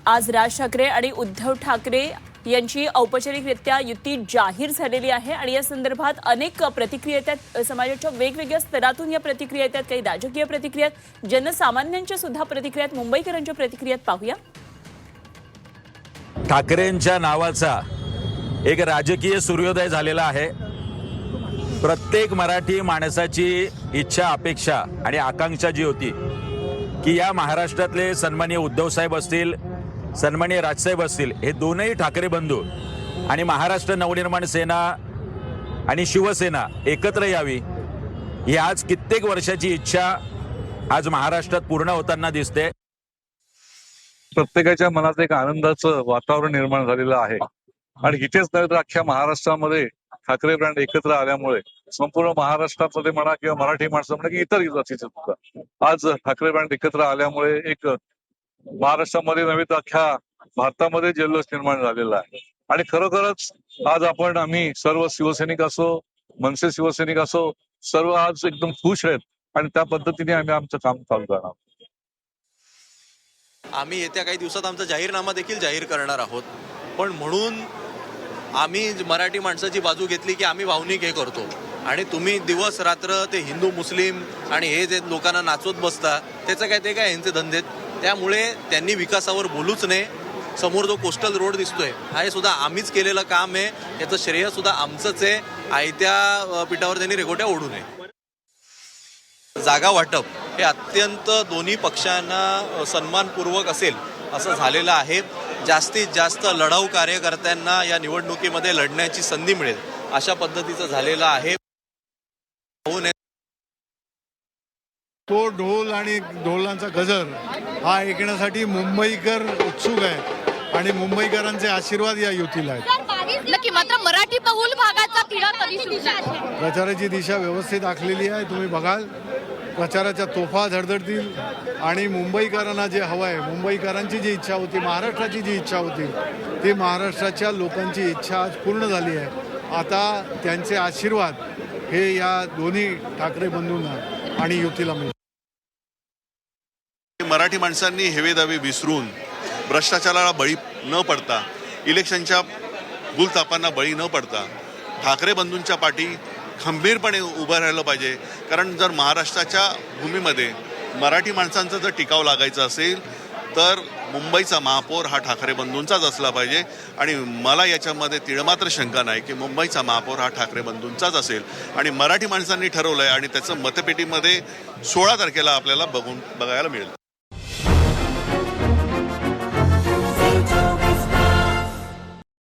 आज राज ठाकरे आणि उद्धव ठाकरे यांची औपचारिकरित्या युती जाहीर झालेली आहे आणि या संदर्भात अनेक प्रतिक्रिया येतात। समाजाच्या वेगवेगळ्या स्तरातून या प्रतिक्रिया येतात। काही राजकीय प्रतिक्रिया, जनसामान्यांच्या सुद्धा प्रतिक्रिया, मुंबईकरांच्या प्रतिक्रिया पाहूया। ठाकरेंच्या नावाचा एक राजकीय सूर्योदय झालेला आहे। प्रत्येक मराठी माणसाची इच्छा, अपेक्षा आणि आकांक्षा जी होती की या महाराष्ट्रातले सन्माननीय उद्धव साहेब असतील, सन्माननीय राजसाहेब असतील, हे दोनही ठाकरे बंधू आणि महाराष्ट्र नवनिर्माण सेना आणि शिवसेना एकत्र यावी, ही आज कित्येक वर्षाची इच्छा आज महाराष्ट्रात पूर्ण होताना दिसते। प्रत्येकाच्या मनात एक आनंदाचं वातावरण निर्माण झालेलं आहे आणि इथेच नाही तर अख्ख्या महाराष्ट्रामध्ये ठाकरे ब्रँड एकत्र आल्यामुळे संपूर्ण महाराष्ट्रामध्ये म्हणा किंवा मराठी माणसं म्हणा की इतर जातीचे सुद्धा आज ठाकरे ब्रँड एकत्र आल्यामुळे एक महाराष्ट्रामध्ये नव्हे तर अख्ख्या भारतामध्ये जल्लोष निर्माण झालेला आहे। आणि खरोखरच आज आम्ही सर्व शिवसैनिक असो, मनसे शिवसैनिक असो, सर्व आज एकदम खुश आहेत आणि त्या पद्धतीने आम्ही आमचं काम चालू करणार। आम्ही येत्या काही दिवसात आमचा जाहीरनामा देखील जाहीर करणार आहोत, पण म्हणून आम्ही मराठी माणसाची बाजू घेतली की आम्ही भावनिक हे करतो आणि तुम्ही दिवस रात्र ते हिंदू मुस्लिम आणि हे जे लोकांना नाचवत बसता, त्याचं काय ते काय यांचे धंदेत। त्यामुळे त्यांनी विकासावर बोलूच नाही। समोर जो कोस्टल रोड दिसतोय हे सुद्धा आम्हीच केलेलं काम आहे, याचं श्रेय सुद्धा आमचंच आहे। आयत्या पिठावर त्यांनी रेघोट्या ओढू नये। जागा वाटप हे अत्यंत दोन्ही पक्षांना सन्मानपूर्वक असेल असं झालेलं आहे। जास्तीत जास्त लढाऊ कार्यकर्त्यांना या निवडणुकीमध्ये लढण्याची संधी मिळेल अशा पद्धतीचं झालेलं आहे। तो ढोल आणि ढोलांचा गजर हा ऐकण्यासाठी मुंबईकर उत्सुक आहे आणि मुंबईकरांचे आशीर्वाद या युतीला आहेत। नक्की। मात्र मराठी बहुल भागाचा तिढा कधी सुटणार? प्रचाराची दिशा व्यवस्थित आखलेली आहे। तुम्ही बघाल प्रचाराच्या तोफा धडधडतील आणि मुंबईकरांना जे हवं आहे, मुंबईकरांची जी इच्छा होती, महाराष्ट्राची जी इच्छा होती, ती महाराष्ट्राच्या लोकांची इच्छा आज पूर्ण झाली आहे। आता त्यांचे आशीर्वाद हे या दोन्ही ठाकरे बंधूंना आणि युतीला मिळतील। मराठी माणसांनी हेवेदावे विसरून भ्रष्टाचाराला बळी न पडता, इलेक्शनच्या भूलथापांना बळी न पडता ठाकरे बंधूंच्या पाठी खंबीरपणे उभं राहिलं पाहिजे। कारण जर महाराष्ट्राच्या भूमीमध्ये मराठी माणसांचा जर टिकाव लागायचा असेल तर मुंबईचा महापौर हा ठाकरे बंधूंचाच असला पाहिजे आणि मला याच्यामध्ये तिळमात्र शंका नाही की मुंबईचा महापौर हा ठाकरे बंधूंचाच असेल आणि मराठी माणसांनी ठरवलंय आणि त्याचं मतपेटीमध्ये 16 तारखेला आपल्याला बघायला मिळेल।